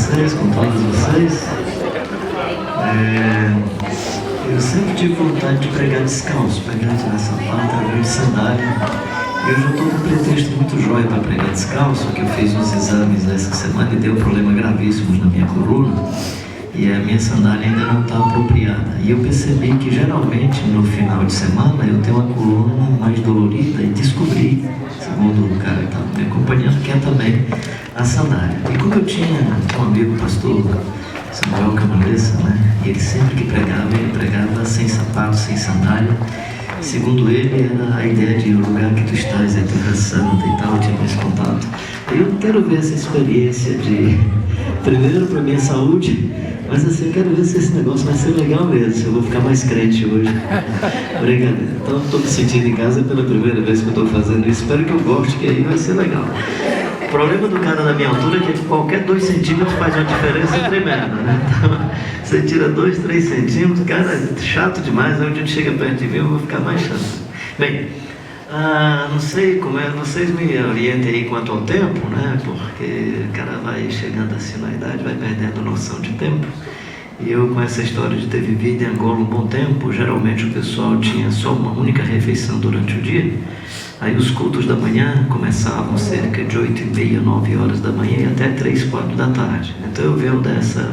vocês, com todos vocês. Eu sempre tive vontade de pregar descalço, pregar na sapato, de sandália. Eu já estou com um pretexto muito jóia para pregar descalço, que eu fiz uns exames essa semana e deu problemas gravíssimos na minha coluna. E a minha sandália ainda não está apropriada. E eu percebi que geralmente no final de semana eu tenho uma coluna mais dolorida e descobri, segundo o cara que estava me acompanhando, que é também a sandália. E como eu tinha um amigo, pastor Samuel Camaressa, né? E ele sempre que pregava, ele pregava sem sapato, sem sandália. Segundo ele, era a ideia de o lugar que tu estás é terra santa e tal, eu tinha esse contato. Eu quero ver essa experiência de, primeiro para minha saúde, mas assim, eu quero ver se esse negócio vai ser legal mesmo, se eu vou ficar mais crente hoje. Brincadeira. Então, estou me sentindo em casa pela primeira vez que eu estou fazendo isso. Espero que eu goste, que aí vai ser legal. O problema do cara da minha altura é que qualquer 2 centímetros faz uma diferença tremenda, né? Então, você tira 2, 3 centímetros, cara, é chato demais. Aí o dia que chega perto de mim, eu vou ficar mais chato. Bem, não sei como é, vocês me orientem aí quanto ao tempo, né? Porque o cara vai chegando assim na idade, vai perdendo noção de tempo. E eu, com essa história de ter vivido em Angola um bom tempo, geralmente o pessoal tinha só uma única refeição durante o dia. Aí os cultos da manhã começavam cerca de 8h30, 9 horas da manhã e até 3, 4 da tarde. Então eu venho dessa,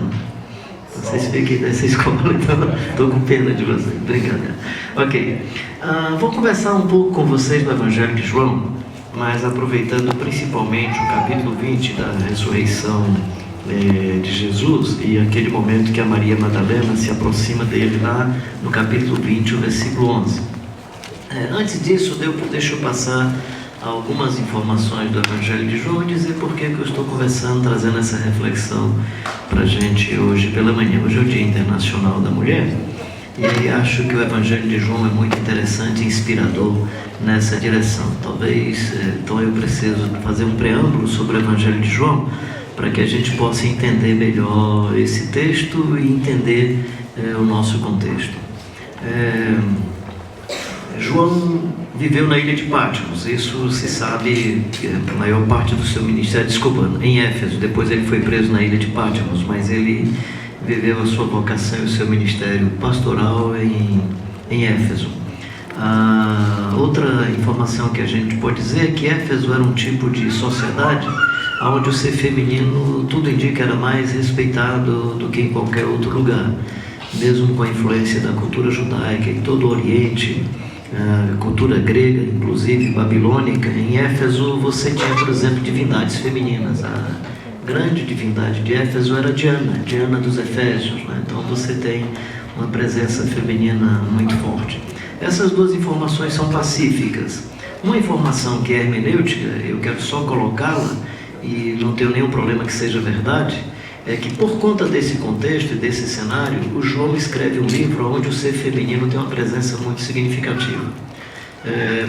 vocês fiquem dessa escola, então estou com pena de vocês, brincadeira. Ok, vou conversar um pouco com vocês do Evangelho de João, mas aproveitando principalmente o capítulo 20 da ressurreição de Jesus e aquele momento que a Maria Madalena se aproxima dele lá no capítulo 20, o versículo 11. Antes disso, deixa eu passar algumas informações do Evangelho de João e dizer por que eu estou conversando, trazendo essa reflexão para a gente hoje pela manhã. Hoje é o Dia Internacional da Mulher e acho que o Evangelho de João é muito interessante e inspirador nessa direção. Talvez, então eu preciso fazer um preâmbulo sobre o Evangelho de João para que a gente possa entender melhor esse texto e entender o nosso contexto. João viveu na ilha de Patmos, isso se sabe, a maior parte do seu ministério, em Éfeso. Depois ele foi preso na ilha de Patmos, mas ele viveu a sua vocação e o seu ministério pastoral em Éfeso. Outra informação que a gente pode dizer é que Éfeso era um tipo de sociedade onde o ser feminino, tudo indica, era mais respeitado do que em qualquer outro lugar, mesmo com a influência da cultura judaica e todo o Oriente, cultura grega, inclusive babilônica. Em Éfeso você tinha, por exemplo, divindades femininas. A grande divindade de Éfeso era Diana, Diana dos Efésios, né? Então você tem uma presença feminina muito forte. Essas duas informações são pacíficas. Uma informação que é hermenêutica, eu quero só colocá-la e não tenho nenhum problema que seja verdade, é que por conta desse contexto e desse cenário, o João escreve um livro onde o ser feminino tem uma presença muito significativa.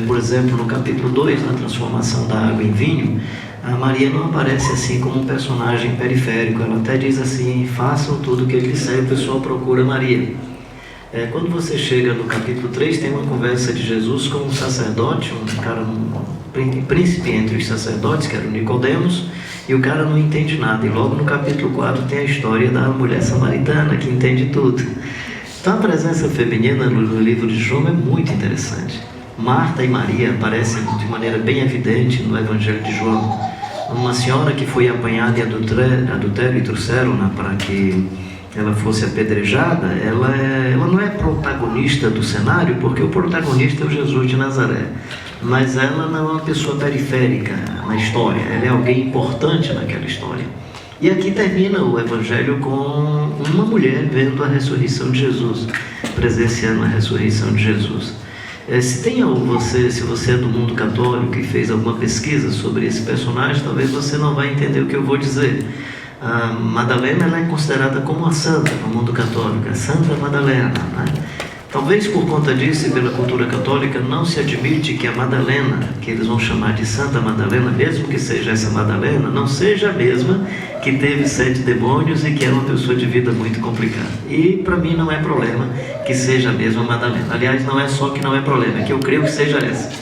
Por exemplo, no capítulo 2, na transformação da água em vinho, a Maria não aparece assim como um personagem periférico. Ela até diz assim: façam tudo o que ele disser, e o pessoal procura Maria. Quando você chega no capítulo 3, tem uma conversa de Jesus com um sacerdote, um príncipe entre os sacerdotes, que era o Nicodemos, e o cara não entende nada. E logo no capítulo 4 tem a história da mulher samaritana, que entende tudo. Então a presença feminina no livro de João é muito interessante. Marta e Maria aparecem de maneira bem evidente no Evangelho de João. Uma senhora que foi apanhada em adultério e trouxeram-na para que ela fosse apedrejada, ela não é protagonista do cenário, porque o protagonista é o Jesus de Nazaré. Mas ela não é uma pessoa periférica na história, ela é alguém importante naquela história. E aqui termina o Evangelho com uma mulher vendo a ressurreição de Jesus, presenciando a ressurreição de Jesus. Se você é do mundo católico e fez alguma pesquisa sobre esse personagem, talvez você não vai entender o que eu vou dizer. A Madalena, ela é considerada como uma santa no mundo católico, a Santa Madalena, né? Talvez por conta disso e pela cultura católica não se admite que a Madalena, que eles vão chamar de Santa Madalena, mesmo que seja essa Madalena, não seja a mesma que teve 7 demônios e que era uma pessoa de vida muito complicada. E para mim não é problema que seja a mesma Madalena. Aliás, não é só que não é problema, é que eu creio que seja essa.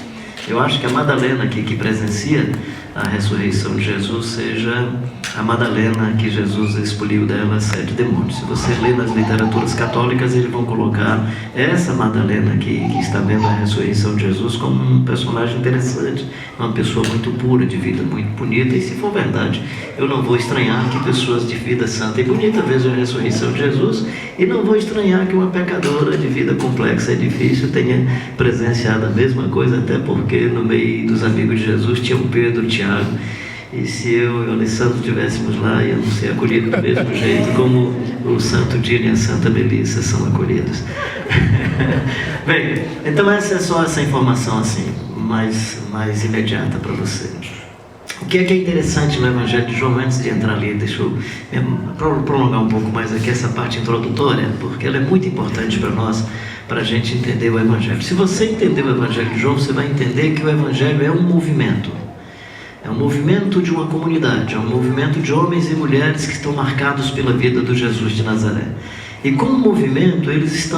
Eu acho que a Madalena aqui que presencia a ressurreição de Jesus seja a Madalena, que Jesus expeliu dela 7 demônios. Se você lê nas literaturas católicas, eles vão colocar essa Madalena que está vendo a ressurreição de Jesus como um personagem interessante, uma pessoa muito pura, de vida muito bonita. E se for verdade, eu não vou estranhar que pessoas de vida santa e bonita vejam a ressurreição de Jesus, e não vou estranhar que uma pecadora de vida complexa e difícil tenha presenciado a mesma coisa, até porque no meio dos amigos de Jesus tinha o Pedro, o Tiago. E se eu e o Alessandro estivéssemos lá, íamos ser acolhidos do mesmo jeito como o Santo Dino e a Santa Melissa são acolhidos. Bem, então essa é só essa informação assim, mais imediata para você. O que é interessante no Evangelho de João, antes de entrar ali, deixa eu prolongar um pouco mais aqui essa parte introdutória, porque ela é muito importante para nós, para a gente entender o Evangelho. Se você entender o Evangelho de João, você vai entender que o Evangelho é um movimento. É um movimento de uma comunidade, é um movimento de homens e mulheres que estão marcados pela vida do Jesus de Nazaré. E como movimento, eles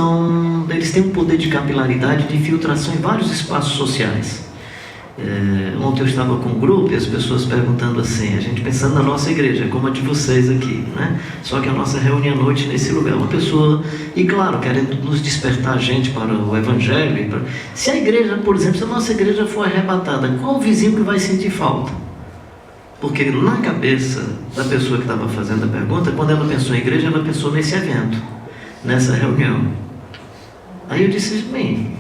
têm um poder de capilaridade, de infiltração em vários espaços sociais. Ontem eu estava com um grupo e as pessoas perguntando assim, a gente pensando na nossa igreja, como a de vocês aqui, né? Só que a nossa reúne à noite nesse lugar, uma pessoa, e claro, querendo nos despertar a gente para o Evangelho. Se a igreja, por exemplo, se a nossa igreja for arrebatada, qual o vizinho que vai sentir falta? Porque na cabeça da pessoa que estava fazendo a pergunta, quando ela pensou em igreja, ela pensou nesse evento, nessa reunião. Aí eu disse, bem,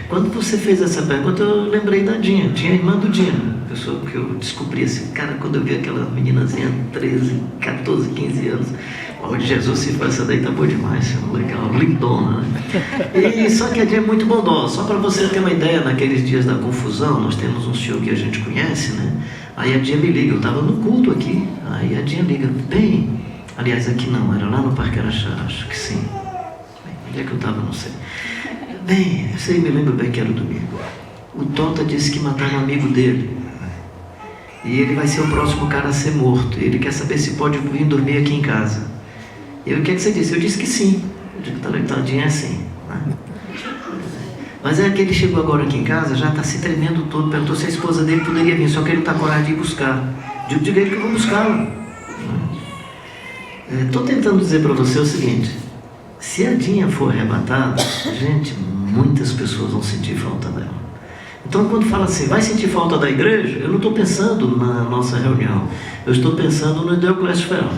quando você fez essa pergunta, eu lembrei da Dinha, tinha a irmã do Dinha, pessoa que eu descobri assim, cara, quando eu vi aquela meninazinha, 13, 14, 15 anos, oh, Jesus, se for essa daí, tá boa demais, legal, lindona, né? E só que a Dinha é muito bondosa, só para você ter uma ideia, naqueles dias da confusão, nós temos um senhor que a gente conhece, né? Aí a Dinha me liga, eu estava no culto aqui, aí a Dinha liga, bem, aliás, aqui não, era lá no Parque Araxá, acho que sim, bem, onde é que eu estava, não sei. Bem, eu sei, me lembro bem que era o domingo. O Tota disse que mataram um amigo dele. E ele vai ser o próximo cara a ser morto. Ele quer saber se pode vir dormir aqui em casa. E eu, o que é que você disse? Eu disse que sim. Eu digo, tadinho, é assim. Né? Mas é que ele chegou agora aqui em casa, já está se tremendo todo, perguntou se a esposa dele poderia vir, só que ele está com coragem de ir buscar. Diga ele que eu vou buscá-la. Estou tentando dizer para você o seguinte, se a Dinha for arrebatada, gente, muitas pessoas vão sentir falta dela. Então quando fala assim, vai sentir falta da igreja, eu não estou pensando na nossa reunião, eu estou pensando no Deoclésio Ferro,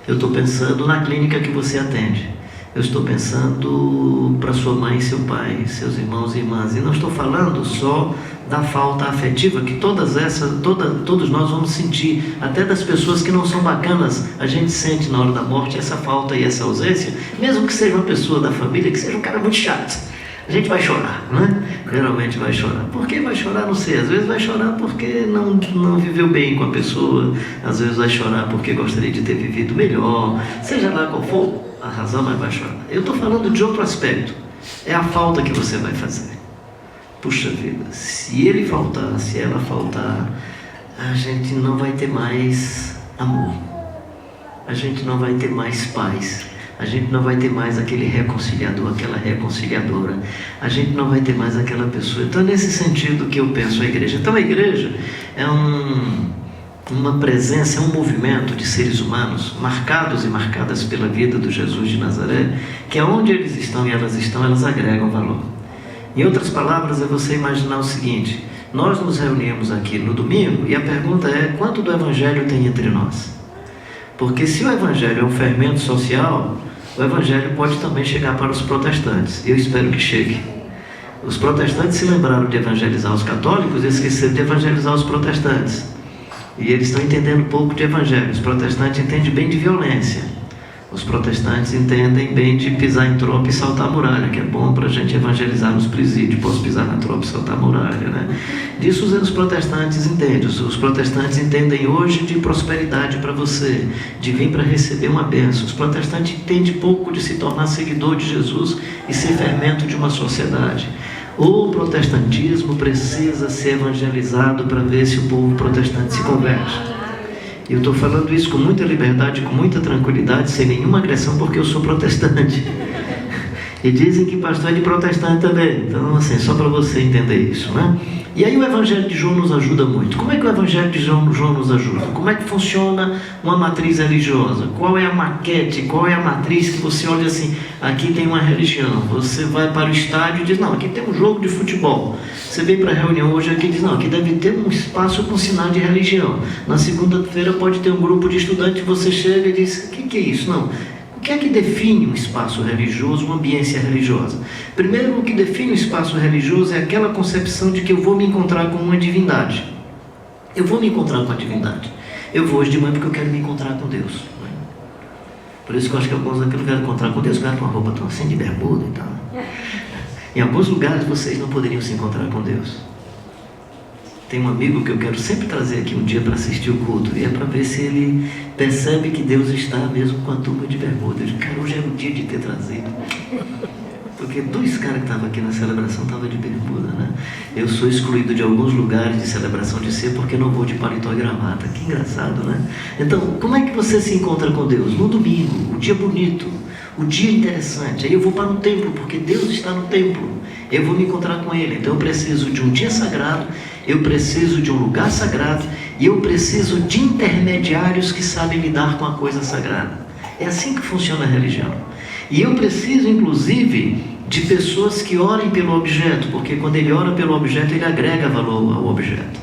eu estou pensando na clínica que você atende, eu estou pensando para sua mãe e seu pai, seus irmãos e irmãs, e não estou falando só da falta afetiva que todos nós vamos sentir, até das pessoas que não são bacanas, a gente sente na hora da morte essa falta e essa ausência, mesmo que seja uma pessoa da família, que seja um cara muito chato, a gente vai chorar, né? Geralmente vai chorar. Por que vai chorar? Não sei, às vezes vai chorar porque não viveu bem com a pessoa, às vezes vai chorar porque gostaria de ter vivido melhor, seja lá qual for a razão, mas vai chorar. Eu estou falando de outro aspecto, é a falta que você vai fazer. Puxa vida, se ele faltar, se ela faltar, a gente não vai ter mais amor, a gente não vai ter mais paz, a gente não vai ter mais aquele reconciliador, aquela reconciliadora, a gente não vai ter mais aquela pessoa. Então é nesse sentido que eu penso a igreja. Então a igreja é uma presença, é um movimento de seres humanos marcados e marcadas pela vida do Jesus de Nazaré, que aonde eles estão e elas agregam valor. Em outras palavras, é você imaginar o seguinte, nós nos reunimos aqui no domingo e a pergunta é, quanto do Evangelho tem entre nós? Porque se o Evangelho é um fermento social, o Evangelho pode também chegar para os protestantes. Eu espero que chegue. Os protestantes se lembraram de evangelizar os católicos e esqueceram de evangelizar os protestantes. E eles estão entendendo pouco de Evangelho. Os protestantes entendem bem de violência. Os protestantes entendem bem de pisar em tropa e saltar a muralha, que é bom para a gente evangelizar nos presídios. Posso pisar na tropa e saltar a muralha, né? Disso os protestantes entendem. Os protestantes entendem hoje de prosperidade para você, de vir para receber uma bênção. Os protestantes entendem pouco de se tornar seguidor de Jesus e ser fermento de uma sociedade. O protestantismo precisa ser evangelizado para ver se o povo protestante se converte. Eu estou falando isso com muita liberdade, com muita tranquilidade, sem nenhuma agressão, porque eu sou protestante. E dizem que pastor é de protestante também. Então, assim, só para você entender isso, né? E aí o Evangelho de João nos ajuda muito. Como é que o Evangelho de João nos ajuda? Como é que funciona uma matriz religiosa? Qual é a maquete, qual é a matriz que você olha assim, aqui tem uma religião. Você vai para o estádio e diz, não, aqui tem um jogo de futebol. Você vem para a reunião hoje aqui e diz, não, aqui deve ter um espaço com sinal de religião. Na segunda-feira pode ter um grupo de estudantes, você chega e diz, o que é isso? Não. O que é que define um espaço religioso, uma ambiência religiosa? Primeiro, o que define um espaço religioso é aquela concepção de que eu vou me encontrar com uma divindade. Eu vou me encontrar com a divindade. Eu vou hoje de manhã porque eu quero me encontrar com Deus. Por isso que eu acho que alguns aqui não querem encontrar com Deus, querem com uma roupa tão assim de bermuda e tal. Em alguns lugares vocês não poderiam se encontrar com Deus. Tem um amigo que eu quero sempre trazer aqui um dia para assistir o culto, e é para ver se ele percebe que Deus está mesmo com a turma de bermuda. Eu digo, cara, hoje era o dia de ter trazido. Porque 2 caras que estavam aqui na celebração estavam de bermuda, né? Eu sou excluído de alguns lugares de celebração de ceia porque não vou de paletó e gravata. Que engraçado, né? Então, como é que você se encontra com Deus? No domingo, o dia bonito, o dia interessante. Aí eu vou para o templo, porque Deus está no templo. Eu vou me encontrar com Ele. Então eu preciso de um dia sagrado, eu preciso de um lugar sagrado, e eu preciso de intermediários que sabem lidar com a coisa sagrada. É assim que funciona a religião. E eu preciso, inclusive, de pessoas que orem pelo objeto, porque quando ele ora pelo objeto, ele agrega valor ao objeto.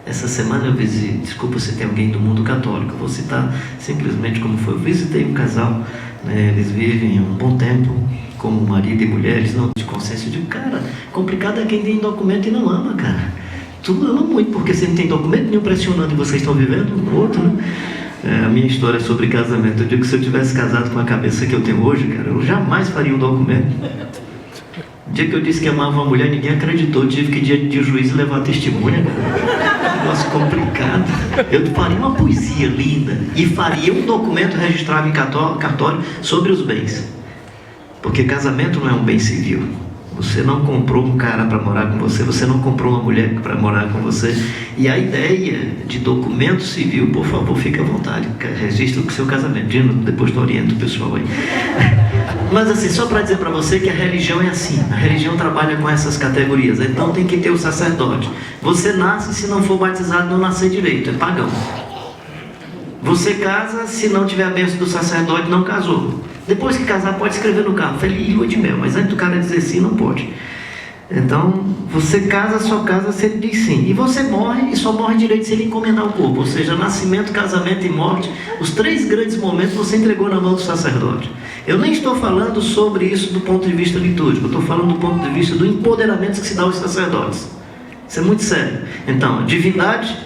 Essa semana eu visitei, desculpa se tem alguém do mundo católico, eu vou citar simplesmente como foi. Eu visitei um casal, né, eles vivem um bom tempo como marido e mulher, eles não têm consciência de, cara, complicado é quem tem documento e não ama, cara. Tu ama muito, porque você não tem documento nenhum pressionando e vocês estão vivendo um com o outro, né? A minha história é sobre casamento. Eu digo que se eu tivesse casado com a cabeça que eu tenho hoje, cara, eu jamais faria um documento. O dia que eu disse que amava uma mulher, ninguém acreditou. Eu tive que ir dia de juiz levar testemunha, cara. Negócio complicado. Eu faria uma poesia linda e faria um documento registrado em cartório sobre os bens. Porque casamento não é um bem civil. Você não comprou um cara para morar com você, você não comprou uma mulher para morar com você. E a ideia de documento civil, por favor, fique à vontade, registre o seu casamento. Dino, depois tu orienta o pessoal aí. Mas assim, só para dizer para você que a religião é assim, a religião trabalha com essas categorias. Então tem que ter o sacerdote. Você nasce, se não for batizado, não nascer direito, é pagão. Você casa, se não tiver a bênção do sacerdote, não casou. Depois que casar, pode escrever no carro, feliz lua de mel, mas antes do cara dizer sim, não pode. Então, você casa, só casa se ele diz sim. E você morre, e só morre direito se ele encomendar o corpo. Ou seja, nascimento, casamento e morte, os 3 grandes momentos você entregou na mão do sacerdote. Eu nem estou falando sobre isso do ponto de vista litúrgico, eu estou falando do ponto de vista do empoderamento que se dá aos sacerdotes. Isso é muito sério. Então, a divindade,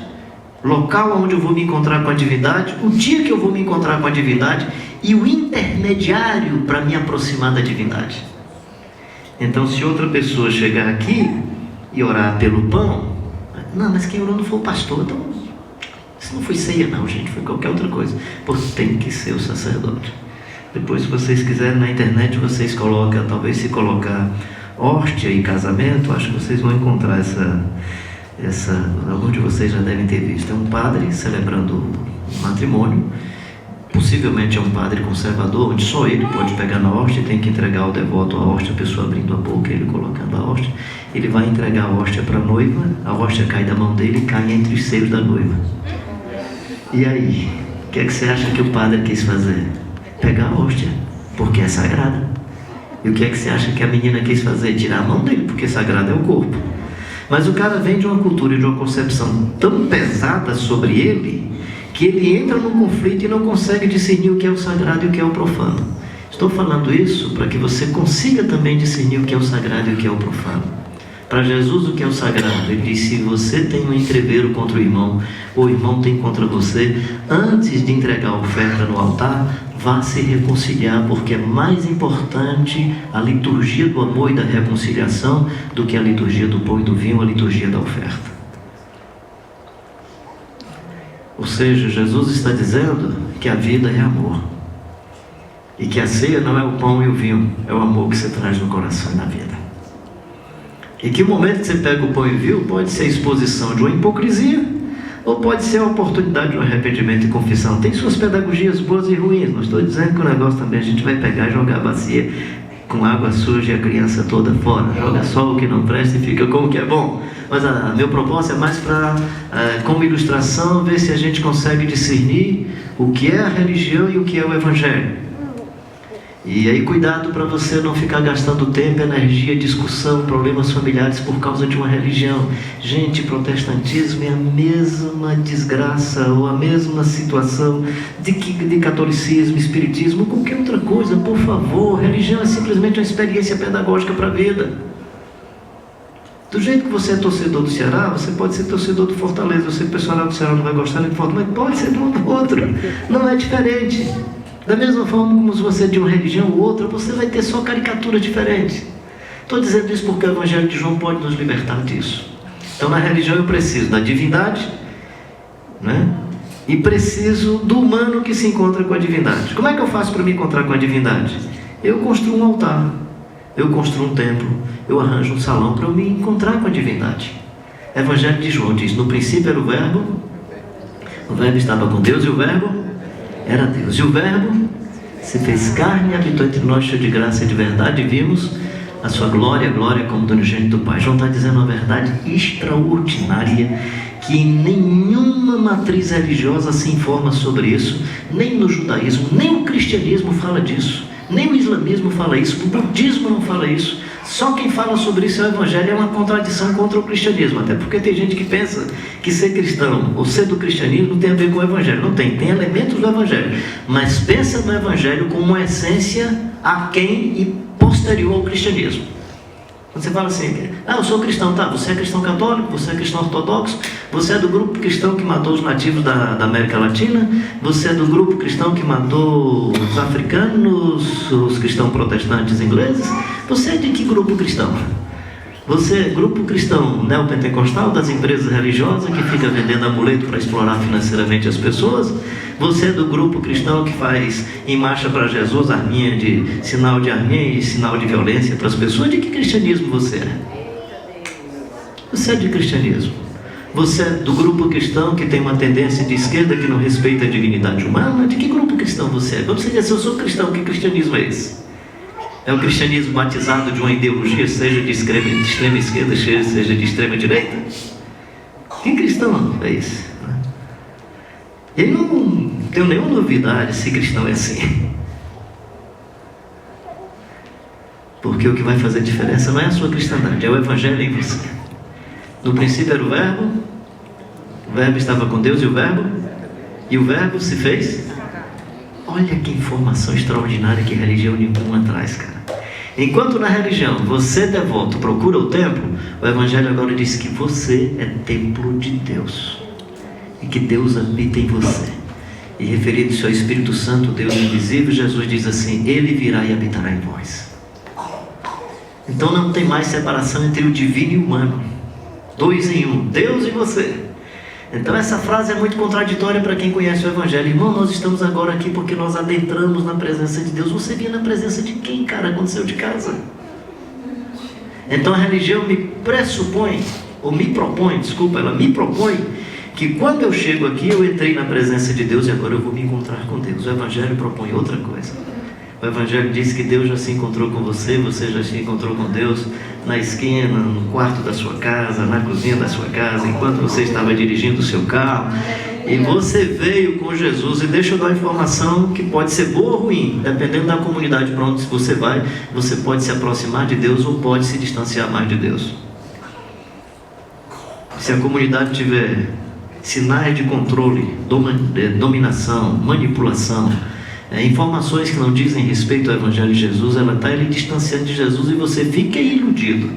local onde eu vou me encontrar com a divindade, o dia que eu vou me encontrar com a divindade e o intermediário para me aproximar da divindade. Então, se outra pessoa chegar aqui e orar pelo pão, não, mas quem orou não foi o pastor, então isso não foi ceia não, gente, foi qualquer outra coisa, porque tem que ser o sacerdote. Depois, se vocês quiserem, na internet vocês colocam, talvez se colocar hóstia e casamento, acho que vocês vão encontrar alguns de vocês já devem ter visto. É um padre celebrando o matrimônio, possivelmente é um padre conservador, onde só ele pode pegar na hóstia e tem que entregar ao devoto a hóstia, a pessoa abrindo a boca, ele colocando a hóstia. Ele vai entregar a hóstia para a noiva, a hóstia cai da mão dele e cai entre os seios da noiva. E aí, o que é que você acha que o padre quis fazer? Pegar a hóstia, porque é sagrada. E o que é que você acha que a menina quis fazer? Tirar a mão dele, porque sagrado é o corpo. Mas o cara vem de uma cultura e de uma concepção tão pesada sobre ele, que ele entra num conflito e não consegue discernir o que é o sagrado e o que é o profano. Estou falando isso para que você consiga também discernir o que é o sagrado e o que é o profano. Para Jesus, o que é o sagrado? Ele diz, se você tem um entreveiro contra o irmão, ou o irmão tem contra você, antes de entregar a oferta no altar, vá se reconciliar, porque é mais importante a liturgia do amor e da reconciliação do que a liturgia do pão e do vinho, a liturgia da oferta. Ou seja, Jesus está dizendo que a vida é amor. E que a ceia não é o pão e o vinho, é o amor que você traz no coração e na vida. E que o momento que você pega o pão e o vinho pode ser a exposição de uma hipocrisia, ou pode ser a oportunidade de um arrependimento e confissão. Tem suas pedagogias boas e ruins. Não estou dizendo que o negócio também a gente vai pegar e jogar a bacia com água suja e a criança toda fora. Joga só o que não presta e fica com o que é bom. mas meu propósito é mais para, como ilustração, ver se a gente consegue discernir o que é a religião e o que é o Evangelho. E aí cuidado para você não ficar gastando tempo, energia, discussão, problemas familiares por causa de uma religião. Gente, protestantismo é a mesma desgraça ou a mesma situação de catolicismo, espiritismo, qualquer outra coisa. Por favor, religião é simplesmente uma experiência pedagógica para a vida. Do jeito que você é torcedor do Ceará, você pode ser torcedor do Fortaleza. Eu sei que o pessoal do Ceará não vai gostar de Fortaleza, mas pode ser de um do outro. Não é diferente. Da mesma forma como se você é de uma religião ou outra, você vai ter só caricatura diferente. Estou dizendo isso porque o Evangelho de João pode nos libertar disso. Então, na religião eu preciso da divindade, né? E preciso do humano que se encontra com a divindade. Como é que eu faço para me encontrar com a divindade? Eu construo um altar, eu construo um templo, eu arranjo um salão para eu me encontrar com a divindade. O Evangelho de João diz: no princípio era o Verbo estava com Deus e o Verbo era Deus. E o Verbo se fez carne e habitou entre nós, cheio de graça e de verdade, e vimos a sua glória, a glória como do unigênito do Pai. João está dizendo uma verdade extraordinária, que nenhuma matriz religiosa se informa sobre isso, nem no judaísmo, nem o cristianismo fala disso, nem o islamismo fala isso, o budismo não fala isso. Só quem fala sobre isso é o Evangelho. É uma contradição contra o cristianismo, até porque tem gente que pensa que ser cristão ou ser do cristianismo tem a ver com o Evangelho. Não tem, tem elementos do Evangelho, mas pensa no Evangelho como uma essência aquém e posterior ao cristianismo. Quando você fala assim: eu sou cristão, tá? Você é cristão católico, você é cristão ortodoxo, você é do grupo cristão que matou os nativos da América Latina, você é do grupo cristão que matou os africanos, os cristãos protestantes ingleses. Você é de que grupo cristão? Você é grupo cristão neopentecostal das empresas religiosas que fica vendendo amuleto para explorar financeiramente as pessoas? Você é do grupo cristão que faz em marcha para Jesus arminha sinal de arminha e sinal de violência para as pessoas? De que cristianismo você é? Você é de cristianismo. Você é do grupo cristão que tem uma tendência de esquerda que não respeita a dignidade humana? De que grupo cristão você é? Quando você diz: eu sou cristão, que cristianismo é esse? É um cristianismo batizado de uma ideologia, seja de extrema esquerda, seja de extrema direita? Que cristão é esse? E não tenho nenhuma novidade se cristão é assim. Porque o que vai fazer diferença não é a sua cristandade, é o Evangelho em você. No princípio era o Verbo estava com Deus e o Verbo se fez. Olha que informação extraordinária que religião nenhuma traz, cara. Enquanto na religião você, devoto, procura o templo, o Evangelho agora diz que você é templo de Deus e que Deus habita em você. E referindo-se ao Espírito Santo, Deus invisível, Jesus diz assim: Ele virá e habitará em vós. Então não tem mais separação entre o divino e o humano, dois em um, Deus e você. Então essa frase é muito contraditória para quem conhece o Evangelho. Irmão, nós estamos agora aqui porque nós adentramos na presença de Deus. Você vinha na presença de quem, cara, quando saiu de casa? Então a religião me propõe que quando eu chego aqui, eu entrei na presença de Deus e agora eu vou me encontrar com Deus. O Evangelho propõe outra coisa. O Evangelho diz que Deus já se encontrou com você, você já se encontrou com Deus na esquina, no quarto da sua casa, na cozinha da sua casa, enquanto você estava dirigindo o seu carro. E você veio com Jesus. E deixa eu dar uma informação que pode ser boa ou ruim, dependendo da comunidade para onde você vai. Você pode se aproximar de Deus ou pode se distanciar mais de Deus. Se a comunidade tiver sinais de controle, dominação, manipulação, informações que não dizem respeito ao Evangelho de Jesus, ela está ali distanciando de Jesus e você fica iludido.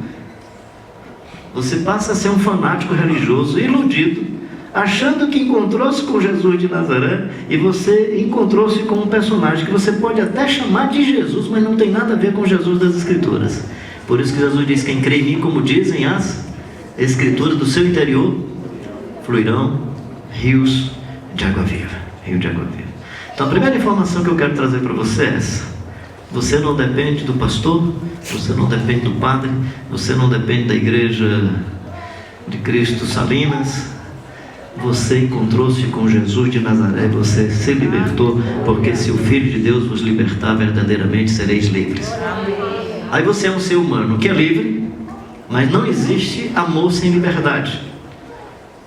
Você passa a ser um fanático religioso, iludido, achando que encontrou-se com Jesus de Nazaré, e você encontrou-se com um personagem que você pode até chamar de Jesus, mas não tem nada a ver com Jesus das Escrituras. Por isso que Jesus diz: quem crê em mim, como dizem as Escrituras, do seu interior fluirão rios de água viva. Rio de água viva. Então a primeira informação que eu quero trazer para você é essa: você não depende do pastor, você não depende do padre, você não depende da igreja de Cristo Salinas. Você encontrou-se com Jesus de Nazaré, você se libertou, porque se o Filho de Deus vos libertar, verdadeiramente sereis livres. Aí você é um ser humano que é livre, Mas não existe amor sem liberdade.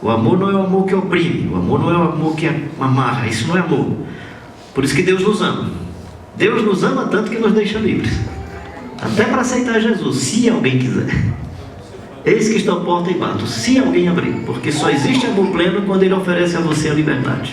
O amor não é o amor que oprime, o amor não é o amor que amarra, isso não é amor. Por isso que Deus nos ama. Deus nos ama tanto que nos deixa livres, até para aceitar Jesus, se alguém quiser. Eis que estou à porta e bato, se alguém abrir, porque só existe amor pleno quando Ele oferece a você a liberdade.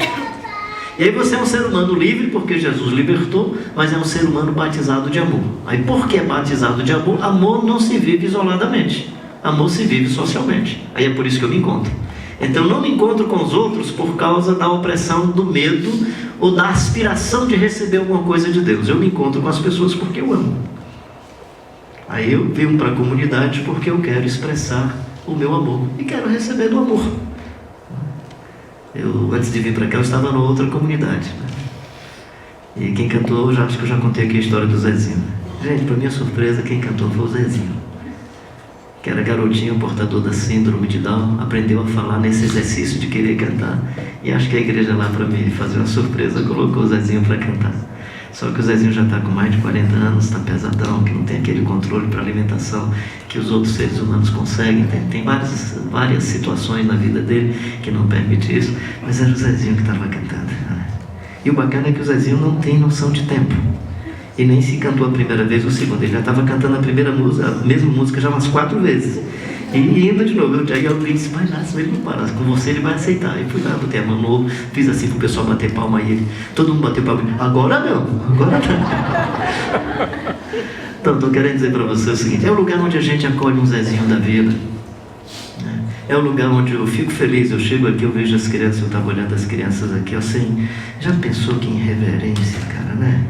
E aí você é um ser humano livre, porque Jesus libertou, mas é um ser humano batizado de amor. Aí porque é batizado de amor, amor não se vive isoladamente, amor se vive socialmente. Aí é por isso que eu me encontro. Então não me encontro com os outros por causa da opressão, do medo ou da aspiração de receber alguma coisa de Deus. Eu me encontro com as pessoas porque eu amo. Aí eu venho para a comunidade porque eu quero expressar o meu amor e quero receber do amor. Antes de vir para cá, eu estava numa outra comunidade, né? E quem cantou, acho que eu já contei aqui a história do Zezinho. Gente, para minha surpresa, quem cantou foi o Zezinho, que era garotinho, portador da síndrome de Down, aprendeu a falar nesse exercício de querer cantar. E acho que a igreja lá, para me fazer uma surpresa, colocou o Zezinho para cantar. Só que o Zezinho já está com mais de 40 anos, está pesadão, que não tem aquele controle para alimentação que os outros seres humanos conseguem. Tem várias situações na vida dele que não permite isso, mas era o Zezinho que estava cantando. E o bacana é que o Zezinho não tem noção de tempo. E nem se cantou a primeira vez ou a segunda. Ele já estava cantando a mesma música já umas 4 vezes. E indo de novo, eu cheguei ao disse, vai lá, se ele não parar, com você ele vai aceitar. E fui lá, botei a mão no ombro, fiz assim para o pessoal bater palma aí. Todo mundo bateu palma. Agora não, agora não. Então, estou querendo dizer para você o seguinte, é o lugar onde a gente acolhe um Zezinho da vida. É o lugar onde eu fico feliz, eu chego aqui, eu vejo as crianças, eu estava olhando as crianças aqui, assim, já pensou que irreverência, cara, né?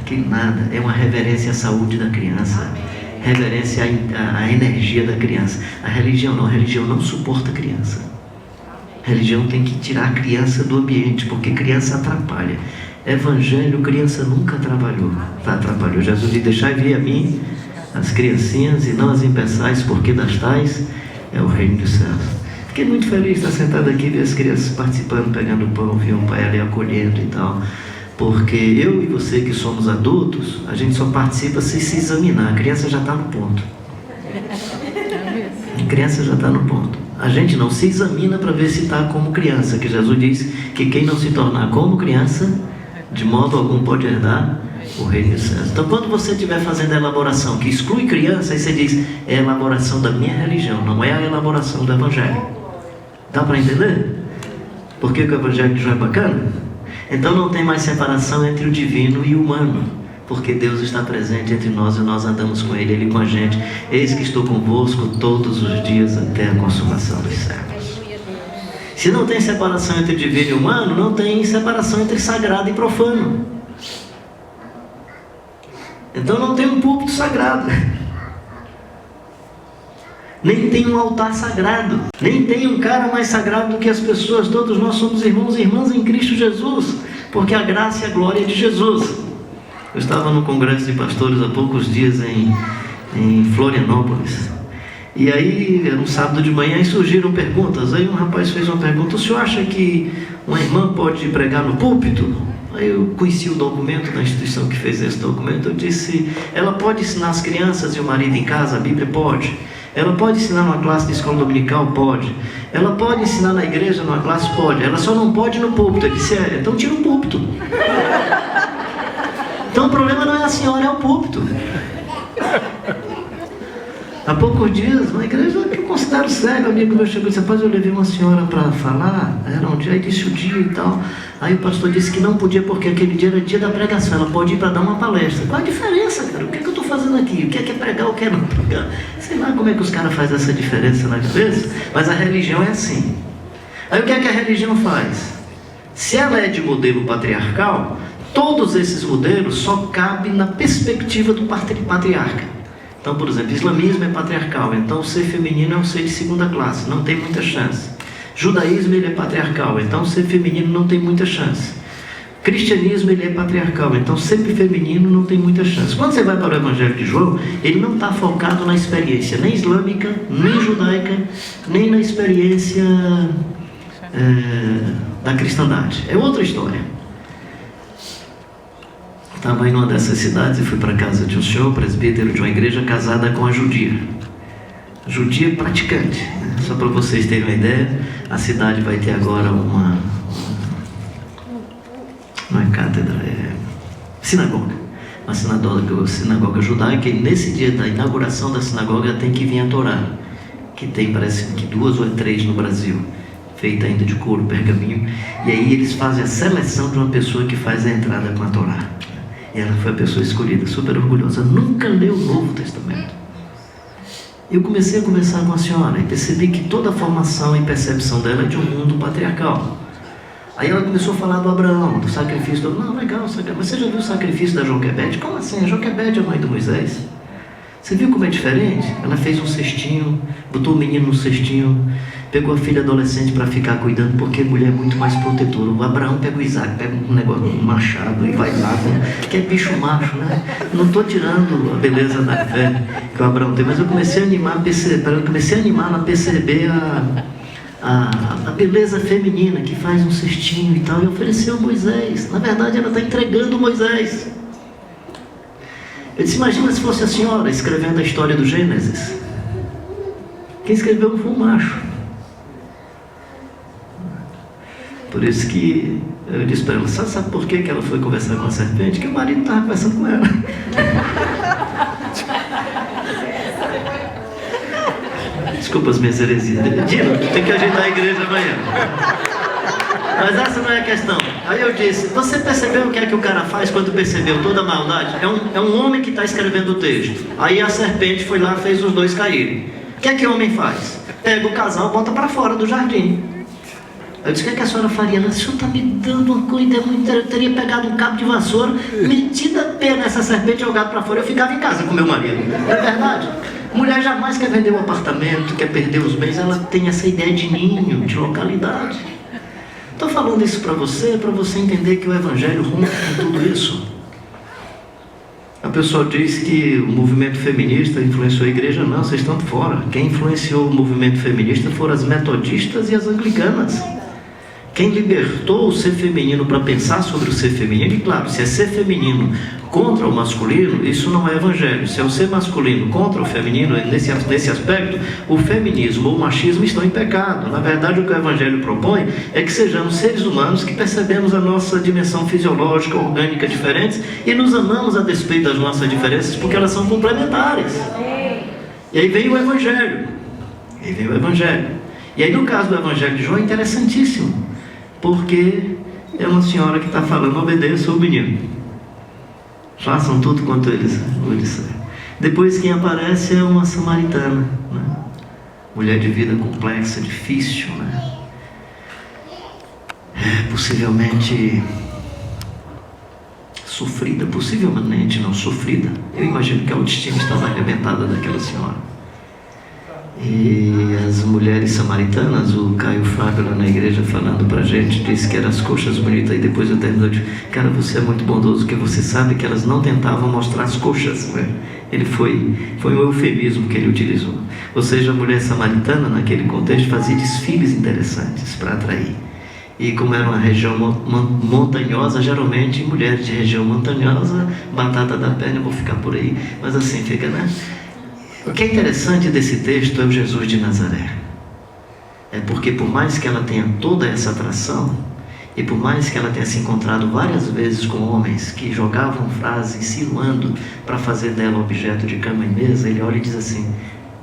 Que nada, é uma reverência à saúde da criança, reverência à energia da criança. A religião não suporta a criança. A religião tem que tirar a criança do ambiente, porque criança atrapalha. Evangelho, criança nunca atrapalhou. Jesus disse, deixai vir a mim as criancinhas e não as impeçais, porque das tais é o reino dos céus. Fiquei muito feliz de estar sentado aqui e ver as crianças participando, pegando pão, ver um pai ali acolhendo e tal. Porque eu e você que somos adultos, a gente só participa se examinar. A criança já está no ponto. A criança já está no ponto. A gente não se examina para ver se está como criança, que Jesus diz que quem não se tornar como criança, de modo algum pode herdar o reino dos céus. Então quando você estiver fazendo a elaboração que exclui criança, aí você diz, é a elaboração da minha religião, não é a elaboração do Evangelho. Dá para entender? Por que o Evangelho já é bacana? Então não tem mais separação entre o divino e o humano, porque Deus está presente entre nós e nós andamos com Ele, Ele com a gente. Eis que estou convosco todos os dias até a consumação dos séculos. Se não tem separação entre divino e humano, não tem separação entre sagrado e profano. Então não tem um púlpito sagrado, nem tem um altar sagrado, nem tem um cara mais sagrado do que as pessoas. Todos nós somos irmãos e irmãs em Cristo Jesus, porque a graça e a glória é de Jesus. Eu estava no congresso de pastores há poucos dias em Florianópolis, e aí era um sábado de manhã e surgiram perguntas. Aí um rapaz fez uma pergunta: o senhor acha que uma irmã pode pregar no púlpito? Aí eu conheci o documento da instituição que fez esse documento. Eu disse, ela pode ensinar as crianças e o marido em casa? A Bíblia pode. Ela pode ensinar numa classe de escola dominical? Pode. Ela pode ensinar na igreja, numa classe? Pode. Ela só não pode no púlpito. Eu disse, então tira o púlpito. Então o problema não é a senhora, é o púlpito. Há poucos dias, uma igreja que eu considero séria, um amigo meu chegou e disse, rapaz, eu levei uma senhora para falar, era um dia, aí disse o dia e tal. Aí o pastor disse que não podia porque aquele dia era dia da pregação, ela pode ir para dar uma palestra. Qual a diferença, cara? O que é que eu estou fazendo aqui? O que é pregar, o que é não pregar? Sei lá como é que os caras fazem essa diferença na cabeça, mas a religião é assim. Aí o que é que a religião faz? Se ela é de modelo patriarcal, todos esses modelos só cabem na perspectiva do patriarca. Então, por exemplo, islamismo é patriarcal, então o ser feminino é um ser de segunda classe, não tem muita chance. Judaísmo, ele é patriarcal, então o ser feminino não tem muita chance. Cristianismo, ele é patriarcal, então ser feminino não tem muita chance. Quando você vai para o Evangelho de João, ele não está focado na experiência nem islâmica, nem judaica, nem na experiência da cristandade. É outra história. Estava em uma dessas cidades e fui para a casa de um senhor, presbítero de uma igreja, casada com a judia. judia praticante, né? Só para vocês terem uma ideia, a cidade vai ter agora uma cátedra, sinagoga, uma sinagoga judaica, e nesse dia da inauguração da sinagoga tem que vir a Torá, que tem, parece que 2 ou 3 no Brasil, feita ainda de couro, pergaminho, e aí eles fazem a seleção de uma pessoa que faz a entrada com a Torá, e ela foi a pessoa escolhida, super orgulhosa, nunca leu o Novo Testamento. Eu comecei a conversar com a senhora e percebi que toda a formação e percepção dela é de um mundo patriarcal. Aí ela começou a falar do Abraão, do sacrifício. Não, legal, mas você já viu o sacrifício da Joquebede? Como assim? A Joquebede é a mãe do Moisés. Você viu como é diferente? Ela fez um cestinho, botou o menino no cestinho, pegou a filha adolescente para ficar cuidando, porque mulher é muito mais protetora. O Abraão pega o Isaac, pega um negócio, um machado e vai lá, que é bicho macho, né? Não estou tirando a beleza da fé que o Abraão tem, mas eu comecei a animar a perceber a beleza feminina que faz um cestinho e tal, e ofereceu Moisés. Na verdade, ela está entregando Moisés. Eu disse, imagina se fosse a senhora escrevendo a história do Gênesis. Quem escreveu não foi um macho. Por isso que eu disse para ela, sabe por que ela foi conversar com a serpente? Que o marido estava conversando com ela. Desculpa as minhas heresias. Dino, tem que ajeitar a igreja amanhã. Mas essa não é a questão. Aí eu disse, você percebeu o que é que o cara faz quando percebeu toda a maldade? É um homem que está escrevendo o texto. Aí a serpente foi lá e fez os dois caírem. O que é que o homem faz? Pega o casal e bota para fora do jardim. Eu disse, o que é que a senhora faria? Ela disse, o senhor está me dando uma coisa muito... Eu teria pegado um cabo de vassoura, metido a pé nessa serpente e jogado para fora. Eu ficava em casa com meu marido. Não é verdade? Mulher jamais quer vender um apartamento, quer perder os bens. Ela tem essa ideia de ninho, de localidade. Estou falando isso para você entender que o Evangelho rompe com tudo isso. A pessoa diz que o movimento feminista influenciou a igreja. Não, vocês estão fora. Quem influenciou o movimento feminista foram as metodistas e as anglicanas. Quem libertou o ser feminino para pensar sobre o ser feminino, e claro, se é ser feminino contra o masculino, isso não é evangelho. Se é o ser masculino contra o feminino, nesse aspecto, o feminismo ou o machismo estão em pecado. Na verdade, o que o evangelho propõe é que sejamos seres humanos que percebemos a nossa dimensão fisiológica, orgânica diferentes e nos amamos a despeito das nossas diferenças, porque elas são complementares. E aí vem o evangelho. E aí no caso do evangelho de João é interessantíssimo, porque é uma senhora que está falando, obedeça o menino, façam tudo quanto eles vos disser. Depois quem aparece é uma samaritana, né? Mulher de vida complexa, difícil, né? Possivelmente sofrida, possivelmente não sofrida. Eu imagino que a autoestima estava arrebentada daquela senhora. E as mulheres samaritanas, o Caio Fábio lá na igreja falando pra gente, disse que eram as coxas bonitas, e depois eu terminou de cara, você é muito bondoso, porque você sabe que elas não tentavam mostrar as coxas, né? Foi um eufemismo que ele utilizou. Ou seja, a mulher samaritana naquele contexto fazia desfiles interessantes para atrair. E como era uma região montanhosa, geralmente mulheres de região montanhosa, batata da perna, eu vou ficar por aí, mas assim fica, né? O que é interessante desse texto é o Jesus de Nazaré. É porque por mais que ela tenha toda essa atração, e por mais que ela tenha se encontrado várias vezes com homens que jogavam frases insinuando para fazer dela objeto de cama e mesa, ele olha e diz assim,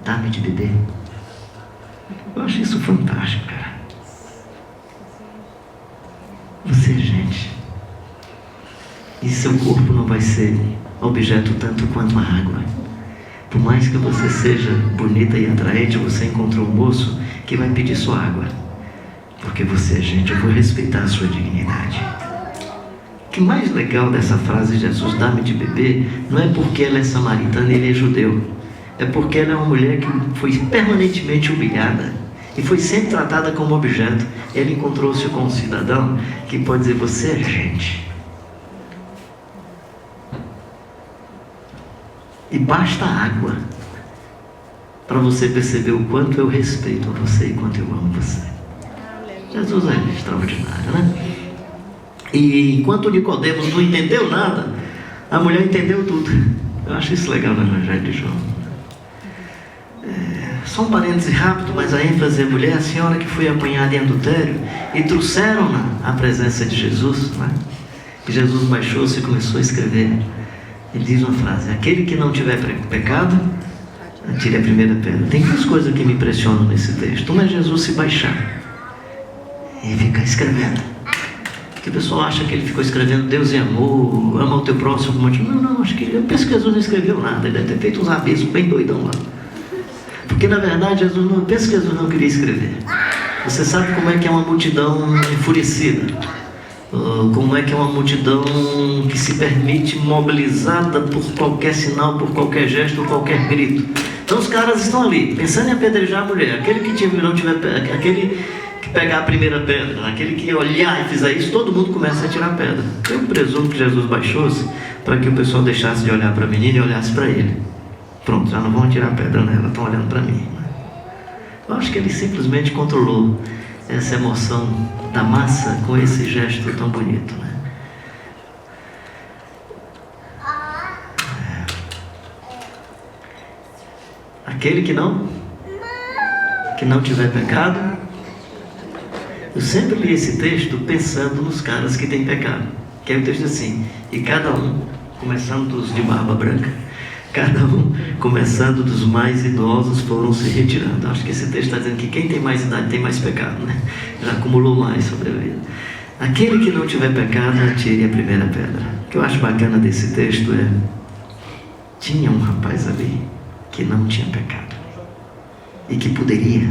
dá-me de beber. Eu acho isso fantástico, cara. Você é gente. E seu corpo não vai ser objeto tanto quanto a água. Por mais que você seja bonita e atraente, você encontrou um moço que vai pedir sua água. Porque você é gente, eu vou respeitar a sua dignidade. O que mais legal dessa frase, Jesus dá-me de beber, não é porque ela é samaritana e ele é judeu. É porque ela é uma mulher que foi permanentemente humilhada e foi sempre tratada como objeto. Ela encontrou-se com um cidadão que pode dizer, você é gente. E basta água para você perceber o quanto eu respeito a você e quanto eu amo você. Jesus é extraordinário, né? E enquanto Nicodemos não entendeu nada, a mulher entendeu tudo. Eu acho isso legal no Evangelho de João. Só um parêntese rápido, mas a ênfase é mulher, a senhora que foi apanhada em adultério e trouxeram-na à presença de Jesus, né? E Jesus baixou-se e começou a escrever. Ele diz uma frase: aquele que não tiver pecado, atire a primeira pedra. Tem duas coisas que me impressionam nesse texto. Uma é Jesus se baixar e ficar escrevendo. Porque o pessoal acha que ele ficou escrevendo Deus é amor, ama o teu próximo como a ti. Não, eu penso que Jesus não escreveu nada. Ele deve ter feito uns rabiscos bem doidão lá. Porque na verdade eu penso que Jesus não queria escrever. Você sabe como é que é uma multidão enfurecida, como é que é uma multidão que se permite mobilizada por qualquer sinal, por qualquer gesto, por qualquer grito. Então os caras estão ali pensando em apedrejar a mulher. Aquele que pegar a primeira pedra, aquele que olhar e fizer isso, todo mundo começa a tirar pedra. Eu presumo que Jesus baixou-se para que o pessoal deixasse de olhar para a menina e olhasse para ele. Pronto, já não vão atirar pedra nela, estão olhando para mim. Eu acho que ele simplesmente controlou essa emoção da massa com esse gesto tão bonito, né? Aquele que não tiver pecado. Eu sempre li esse texto pensando nos caras que têm pecado. Que é o texto assim: e cada um, começando dos de barba branca, cada um, começando dos mais idosos, foram se retirando. Acho que esse texto está dizendo que quem tem mais idade tem mais pecado, né? Já acumulou mais sobre a vida. Aquele que não tiver pecado, atire a primeira pedra. O que eu acho bacana desse texto é: tinha um rapaz ali que não tinha pecado e que poderia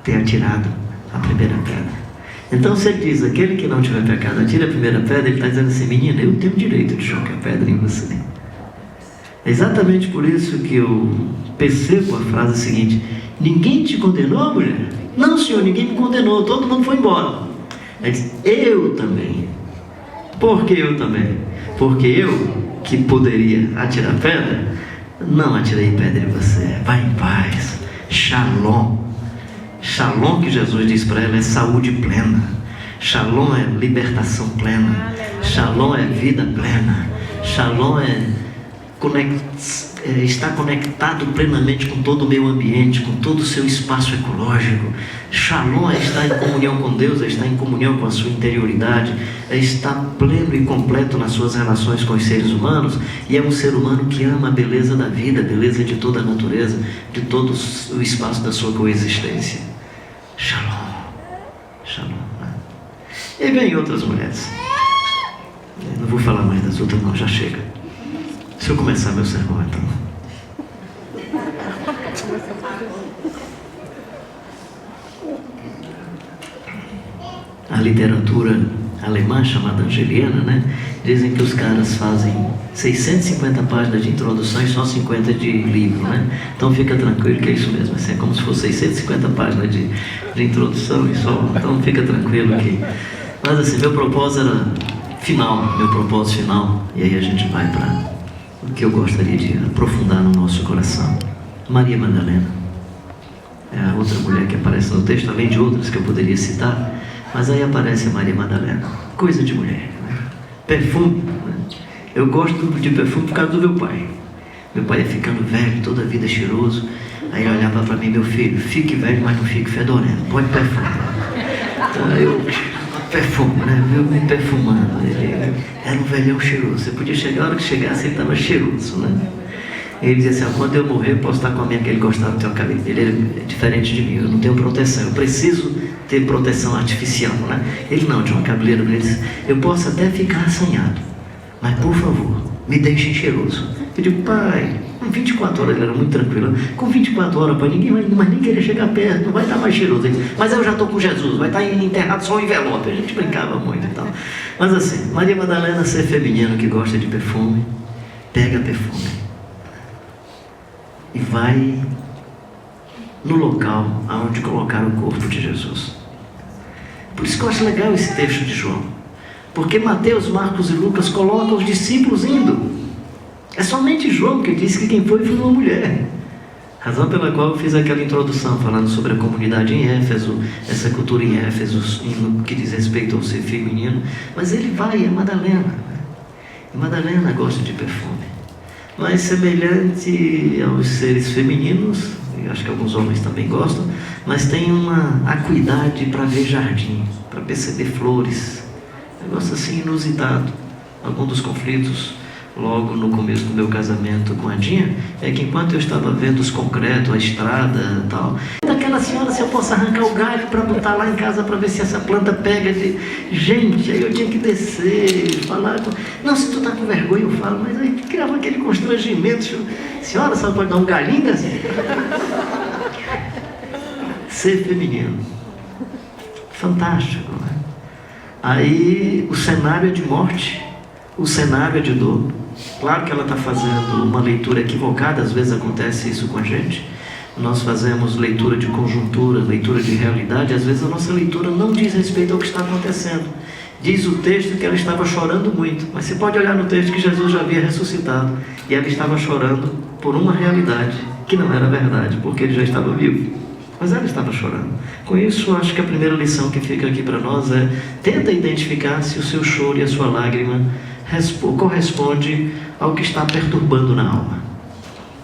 ter atirado a primeira pedra. Então, se ele diz: aquele que não tiver pecado, atire a primeira pedra, ele está dizendo assim: menina, eu tenho o direito de jogar pedra em você. É exatamente por isso que eu percebo a frase seguinte: ninguém te condenou, mulher? Não, senhor, ninguém me condenou, todo mundo foi embora. Ele diz: eu também. Por que eu também? Porque eu, que poderia atirar pedra, não atirei pedra em você. Vai em paz. Shalom. Shalom, que Jesus diz para ela, é saúde plena. Shalom é libertação plena. Shalom é vida plena. Shalom é estar conectado plenamente com todo o meio ambiente, com todo o seu espaço ecológico. Shalom é estar em comunhão com Deus, é estar em comunhão com a sua interioridade, é estar pleno e completo nas suas relações com os seres humanos, e é um ser humano que ama a beleza da vida, a beleza de toda a natureza, de todo o espaço da sua coexistência. Shalom. Shalom. E vem outras mulheres. Eu não vou falar mais das outras não, já chega. Se eu começar meu sermão, então. A literatura alemã, chamada angeliana, né? Dizem que os caras fazem 650 páginas de introdução e só 50 de livro, né? Então fica tranquilo que é isso mesmo. Assim, é como se fosse 650 páginas de introdução e só. Então fica tranquilo que... Mas assim, meu propósito final, e aí a gente vai para o que eu gostaria de aprofundar no nosso coração. Maria Madalena é a outra mulher que aparece no texto, além de outras que eu poderia citar, mas aí aparece a Maria Madalena. Coisa de mulher, né? Perfume, né? Eu gosto de perfume por causa do meu pai. Meu pai ia ficando velho, toda a vida cheiroso. Aí ele olhava para mim: meu filho, fique velho, mas não fique fedorento, pode perfumar. Então eu perfume, né? Eu me perfumando. Ele era um velhão cheiroso. Você podia chegar, a hora que chegasse ele estava cheiroso, né? Ele dizia assim: quando eu morrer, eu posso estar com a minha, que ele gostava de ter uma cabelo dele. Ele é diferente de mim, eu não tenho proteção, eu preciso ter proteção artificial, né? Ele não, tinha uma cabeleira, ele disse: eu posso até ficar assanhado, mas por favor, me deixem cheiroso. Eu digo: pai, com 24 horas, ele era muito tranquilo, com 24 horas, pai, ninguém vai mais nem querer chegar perto, não vai estar mais cheiroso. Ele disse: mas eu já estou com Jesus, vai estar enterrado só um envelope. A gente brincava muito e tal. Mas assim, Maria Madalena, ser feminino que gosta de perfume, pega perfume e vai no local aonde colocaram o corpo de Jesus. Por isso que eu acho legal esse texto de João, porque Mateus, Marcos e Lucas colocam os discípulos indo. É somente João que diz que quem foi uma mulher. Razão pela qual eu fiz aquela introdução falando sobre a comunidade em Éfeso, essa cultura em Éfeso, no que diz respeito ao ser feminino. Mas ele vai, é Madalena. E Madalena gosta de perfume. Mas semelhante aos seres femininos, e acho que alguns homens também gostam, mas tem uma acuidade para ver jardim, para perceber flores, um negócio assim inusitado. Algum dos conflitos logo no começo do meu casamento com a Dinha é que enquanto eu estava vendo os concretos, a estrada e tal, daquela senhora, se eu posso arrancar o galho para botar lá em casa para ver se essa planta pega de... Gente, aí eu tinha que descer, falar com... Não, se tu tá com vergonha eu falo, mas aí criava aquele constrangimento. Senhora, só pode dar um galinho assim? Ser feminino, fantástico, né? Aí o cenário é de morte, o cenário é de dor. Claro que ela está fazendo uma leitura equivocada, às vezes acontece isso com a gente. Nós fazemos leitura de conjuntura, leitura de realidade, às vezes a nossa leitura não diz respeito ao que está acontecendo. Diz o texto que ela estava chorando muito, mas você pode olhar no texto que Jesus já havia ressuscitado e ela estava chorando por uma realidade que não era verdade, porque ele já estava vivo, mas ela estava chorando. Com isso, acho que a primeira lição que fica aqui para nós é: tenta identificar se o seu choro e a sua lágrima corresponde ao que está perturbando na alma.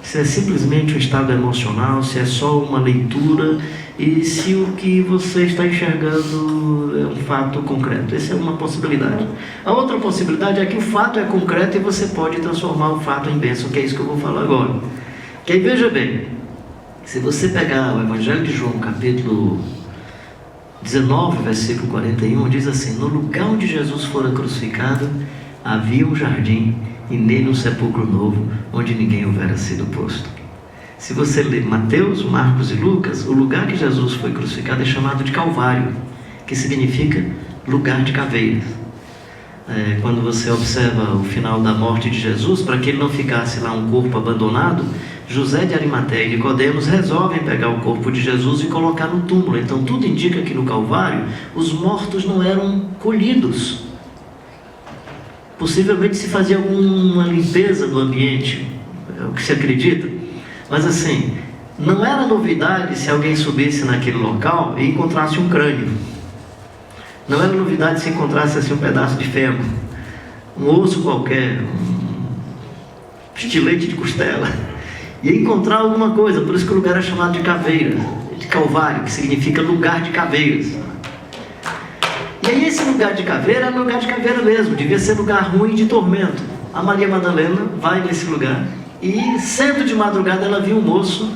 Se é simplesmente um estado emocional, se é só uma leitura, e se o que você está enxergando é um fato concreto. Essa é uma possibilidade. A outra possibilidade é que o fato é concreto e você pode transformar o fato em bênção, que é isso que eu vou falar agora. Que aí, veja bem, se você pegar o Evangelho de João, capítulo 19, versículo 41, diz assim: no lugar onde Jesus fora crucificado, havia um jardim, e nele um sepulcro novo, onde ninguém houvera sido posto. Se você ler Mateus, Marcos e Lucas, o lugar que Jesus foi crucificado é chamado de Calvário, que significa lugar de caveiras. Quando você observa o final da morte de Jesus, para que ele não ficasse lá um corpo abandonado, José de Arimateia e Nicodemos resolvem pegar o corpo de Jesus e colocar no túmulo. Então tudo indica que no Calvário os mortos não eram colhidos. Possivelmente se fazia alguma limpeza do ambiente, é o que se acredita. Mas assim, não era novidade se alguém subisse naquele local e encontrasse um crânio. Não era novidade se encontrasse assim um pedaço de fêmur, um osso qualquer, um estilete de costela. Ia encontrar alguma coisa, por isso que o lugar é chamado de caveira, de Calvário, que significa lugar de caveiras. E aí esse lugar de caveira é lugar de caveira mesmo, devia ser lugar ruim de tormento. A Maria Madalena vai nesse lugar e, sendo de madrugada, ela viu um moço,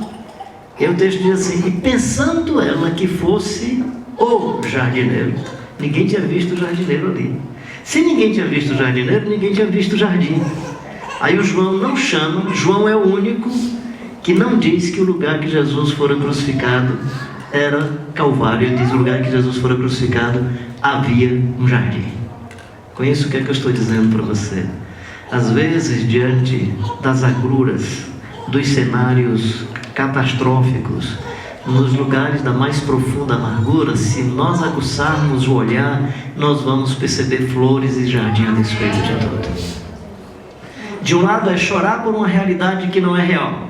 e o texto diz assim: e pensando ela que fosse o jardineiro. Ninguém tinha visto o jardineiro ali. Se ninguém tinha visto o jardineiro, ninguém tinha visto o jardim. Aí o João não chama, João é o único que não diz que o lugar que Jesus fora crucificado era Calvário. Ele diz: o lugar que Jesus fora crucificado havia um jardim. Com isso, o que é que eu estou dizendo para você? Às vezes, diante das agruras, dos cenários catastróficos, nos lugares da mais profunda amargura, se nós aguçarmos o olhar, nós vamos perceber flores e jardim a despeito de tudo. De um lado é chorar por uma realidade que não é real,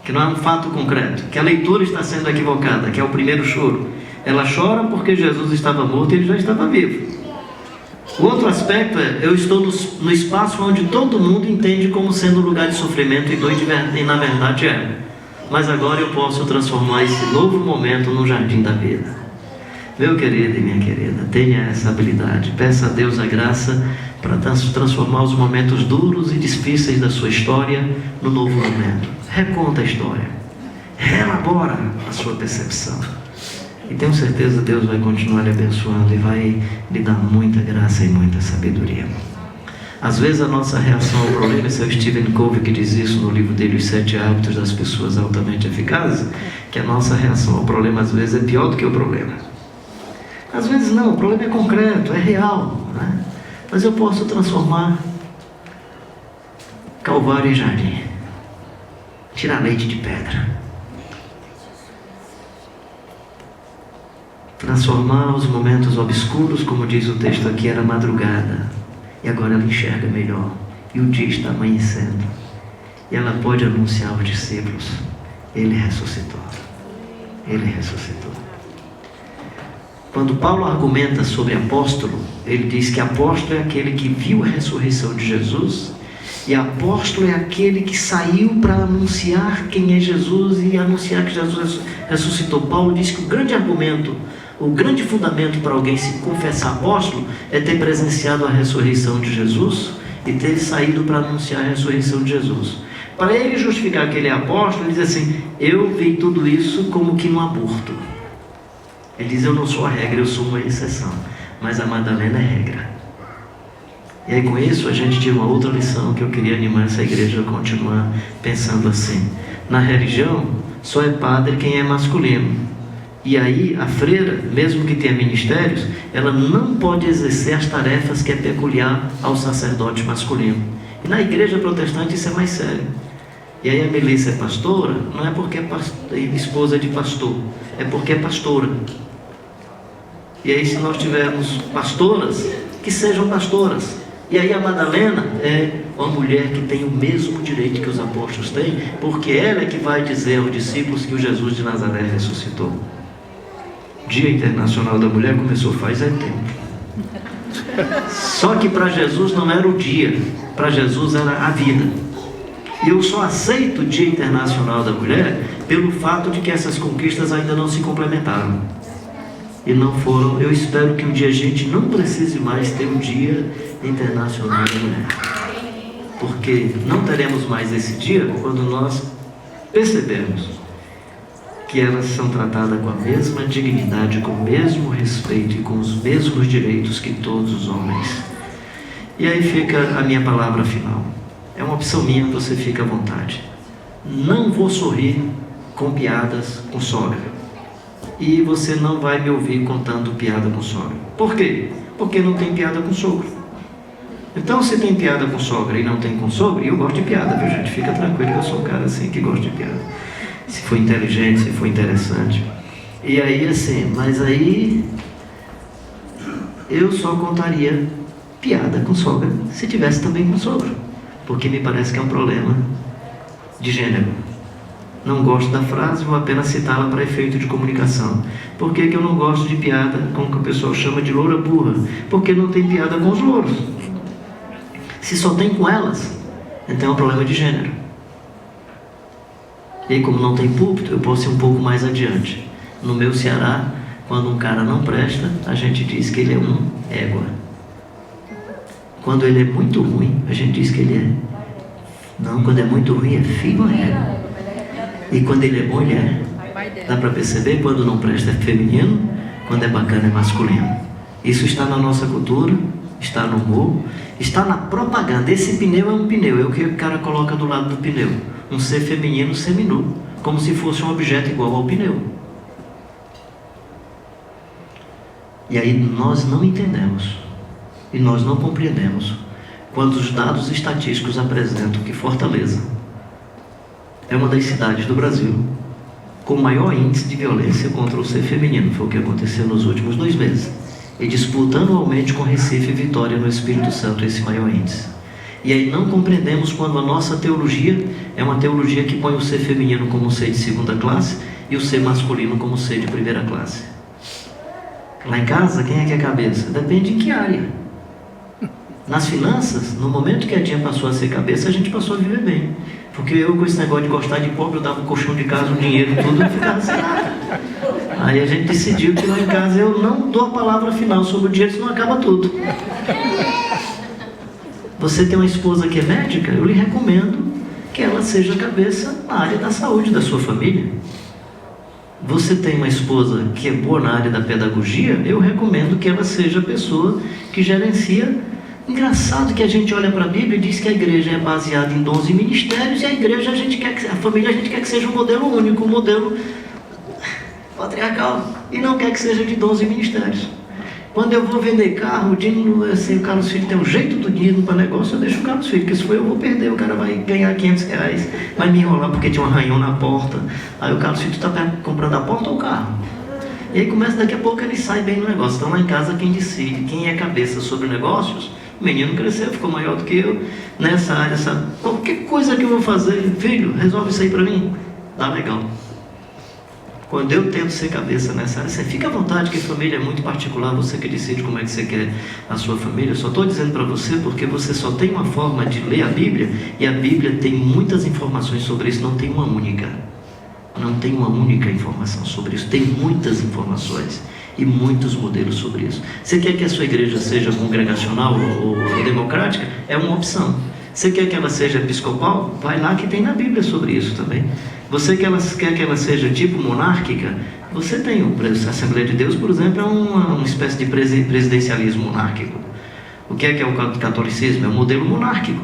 que não é um fato concreto, que a leitura está sendo equivocada, que é o primeiro choro. Ela chora porque Jesus estava morto e ele já estava vivo. O outro aspecto é: eu estou no espaço onde todo mundo entende como sendo um lugar de sofrimento e na verdade é. Mas agora eu posso transformar esse novo momento num jardim da vida. Meu querido e minha querida, tenha essa habilidade. Peça a Deus a graça para transformar os momentos duros e difíceis da sua história no novo momento. Reconta a história, reelabora a sua percepção, e tenho certeza que Deus vai continuar lhe abençoando e vai lhe dar muita graça e muita sabedoria. Às vezes a nossa reação ao problema, esse é o Stephen Covey que diz isso no livro dele, Os 7 Hábitos das Pessoas Altamente Eficazes, que a nossa reação ao problema às vezes é pior do que o problema. Às vezes não, o problema é concreto, é real, né? Mas eu posso transformar Calvário em jardim, tirar leite de pedra, transformar os momentos obscuros, como diz o texto aqui, era madrugada, e agora ela enxerga melhor, e o dia está amanhecendo, e ela pode anunciar aos discípulos: ele ressuscitou, ele ressuscitou. Quando Paulo argumenta sobre apóstolo, ele diz que apóstolo é aquele que viu a ressurreição de Jesus E apóstolo é aquele que saiu para anunciar quem é Jesus e anunciar que Jesus ressuscitou. Paulo diz que o grande argumento, o grande fundamento para alguém se confessar apóstolo é ter presenciado a ressurreição de Jesus e ter saído para anunciar a ressurreição de Jesus. Para ele justificar que ele é apóstolo, ele diz assim: eu vi tudo isso como que no aborto. Ele diz: eu não sou a regra, eu sou uma exceção, mas a Madalena é regra. E aí com isso a gente tira uma outra lição que eu queria animar essa igreja a continuar pensando assim. Na religião só é padre quem é masculino. E aí a freira, mesmo que tenha ministérios, ela não pode exercer as tarefas que é peculiar ao sacerdote masculino. E na igreja protestante isso é mais sério. E aí a Melissa é pastora, não é porque é esposa de pastor, é porque é pastora. E aí se nós tivermos pastoras, que sejam pastoras. E aí a Madalena é uma mulher que tem o mesmo direito que os apóstolos têm, porque ela é que vai dizer aos discípulos que o Jesus de Nazaré ressuscitou. Dia Internacional da Mulher começou faz tempo. Só que para Jesus não era o dia, para Jesus era a vida. E eu só aceito o Dia Internacional da Mulher pelo fato de que essas conquistas ainda não se complementaram. E não foram. Eu espero que um dia a gente não precise mais ter um Dia Internacional da Mulher. Porque não teremos mais esse dia quando nós percebemos que elas são tratadas com a mesma dignidade, com o mesmo respeito e com os mesmos direitos que todos os homens. E aí fica a minha palavra final. É uma opção minha, você fica à vontade. Não vou sorrir com piadas com sogra. E você não vai me ouvir contando piada com sogra. Por quê? Porque não tem piada com sogro. Então se tem piada com sogra e não tem com sogro, e eu gosto de piada, viu gente? Fica tranquilo que eu sou um cara assim que gosta de piada. Se for inteligente, se for interessante. E aí assim, mas aí eu só contaria piada com sogra se tivesse também com sogro. Porque me parece que é um problema de gênero. Não gosto da frase, vou apenas citá-la para efeito de comunicação. Por que eu não gosto de piada com o que o pessoal chama de loura burra? Porque não tem piada com os louros. Se só tem com elas, então é um problema de gênero. E aí, como não tem púlpito, eu posso ir um pouco mais adiante. No meu Ceará, quando um cara não presta, a gente diz que ele é um égua. Quando ele é muito ruim, a gente diz que ele é... Não, quando é muito ruim é filho égua. E quando ele é bom, ele é... Dá para perceber? Quando não presta é feminino, quando é bacana é masculino. Isso está na nossa cultura, está no humor, está na propaganda. Esse pneu é um pneu, é o que o cara coloca do lado do pneu. Um ser feminino seminu, como se fosse um objeto igual ao pneu. E aí nós não entendemos, e nós não compreendemos, quando os dados estatísticos apresentam que Fortaleza é uma das cidades do Brasil com maior índice de violência contra o ser feminino. Foi o que aconteceu nos últimos 2 meses. E disputa anualmente com Recife e Vitória no Espírito Santo esse maior índice. E aí não compreendemos quando a nossa teologia é uma teologia que põe o ser feminino como ser de segunda classe e o ser masculino como ser de primeira classe. Lá em casa, quem é que é cabeça? Depende em que área. Nas finanças, no momento que a Dinha passou a ser cabeça, a gente passou a viver bem. Porque eu, com esse negócio de gostar de pobre, eu dava um colchão de casa, um dinheiro, tudo, eu ficava sem nada. Aí a gente decidiu que lá em casa eu não dou a palavra final sobre o dinheiro, senão acaba tudo. Você tem uma esposa que é médica, eu lhe recomendo que ela seja cabeça na área da saúde da sua família. Você tem uma esposa que é boa na área da pedagogia, eu recomendo que ela seja a pessoa que gerencia. Engraçado que a gente olha para a Bíblia e diz que a igreja é baseada em dons e ministérios, e a igreja a família a gente quer que seja um modelo único, um modelo patriarcal, e não quer que seja de dons e ministérios. Quando eu vou vender carro, assim, o Carlos Filho tem um jeito do dinheiro para negócio, eu deixo o Carlos Filho, porque se for eu vou perder, o cara vai ganhar R$500, vai me enrolar porque tinha um arranhão na porta. Aí o Carlos Filho está comprando a porta ou o carro? E aí começa, daqui a pouco ele sai bem no negócio. Então lá em casa quem decide, quem é cabeça sobre negócios, o menino cresceu, ficou maior do que eu, nessa área, sabe? Qualquer coisa que eu vou fazer, filho, resolve isso aí para mim? Tá legal. Quando eu tento ser cabeça nessa área, você fica à vontade, que família é muito particular, você que decide como é que você quer a sua família. Eu só estou dizendo para você porque você só tem uma forma de ler a Bíblia, e a Bíblia tem muitas informações sobre isso, não tem uma única. Não tem uma única informação sobre isso, tem muitas informações e muitos modelos sobre isso. Você quer que a sua igreja seja congregacional ou democrática? É uma opção. Você quer que ela seja episcopal? Vai lá que tem na Bíblia sobre isso também. Você quer que ela seja tipo monárquica? Você tem a Assembleia de Deus, por exemplo, é uma espécie de presidencialismo monárquico. O que é o catolicismo? É um modelo monárquico.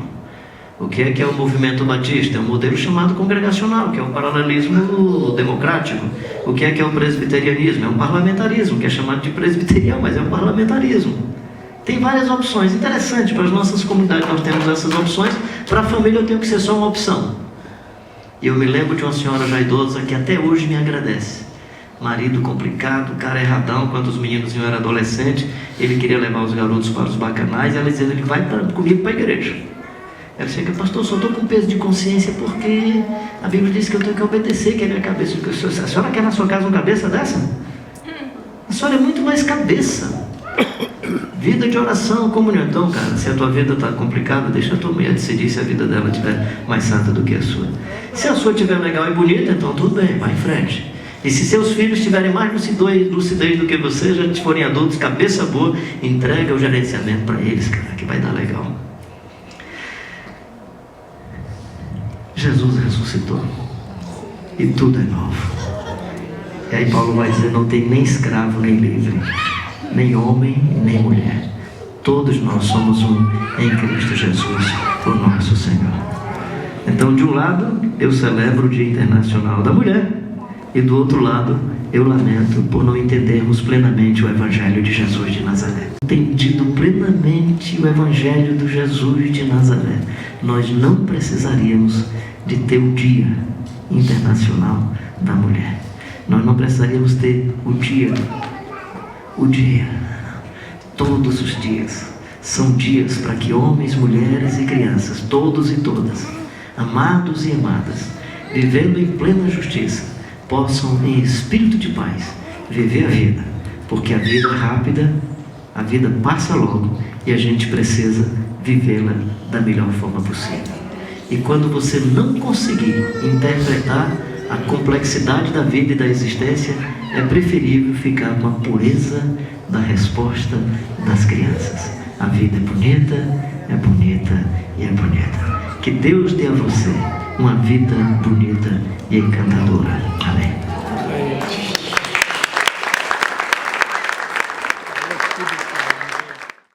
O que é o movimento batista? É um modelo chamado congregacional, que é o paralelismo democrático. O que é o presbiterianismo? É um parlamentarismo, que é chamado de presbiteriano, mas é um parlamentarismo. Tem várias opções. Interessante, para as nossas comunidades nós temos essas opções. Para a família eu tenho que ser só uma opção. E eu me lembro de uma senhora já idosa que até hoje me agradece. Marido complicado, cara erradão. Quando os meninos eram adolescentes, ele queria levar os garotos para os bacanais, e ela dizia: ele vai comigo para a igreja. Ela chega: pastor, só estou com peso de consciência porque a Bíblia diz que eu tenho que obedecer, que é minha cabeça. A senhora quer na sua casa uma cabeça dessa? A senhora é muito mais cabeça. Vida de oração, comunhão. Então, cara, se a tua vida está complicada, deixa a tua mulher decidir se a vida dela estiver mais santa do que a sua. Se a sua estiver legal e bonita, então tudo bem, vai em frente. E se seus filhos tiverem mais lucidez do que você, já forem adultos, cabeça boa, entrega o gerenciamento para eles, cara, que vai dar legal. Jesus ressuscitou e tudo é novo. E aí Paulo vai dizer: não tem nem escravo nem livre, nem homem nem mulher, todos nós somos um em Cristo Jesus, o nosso Senhor. Então, de um lado eu celebro o Dia Internacional da Mulher, e do outro lado eu lamento por não entendermos plenamente o Evangelho de Jesus de Nazaré. Entendido plenamente o Evangelho de Jesus de Nazaré, nós não precisaríamos de ter o Dia Internacional da Mulher. Nós não precisaríamos ter o dia, todos os dias são dias para que homens, mulheres e crianças, todos e todas, amados e amadas, vivendo em plena justiça, possam, em espírito de paz, viver a vida, porque a vida é rápida, a vida passa logo e a gente precisa vivê-la da melhor forma possível. E quando você não conseguir interpretar a complexidade da vida e da existência, é preferível ficar com a pureza da resposta das crianças. A vida é bonita e é bonita. Que Deus dê a você uma vida bonita e encantadora. Amém.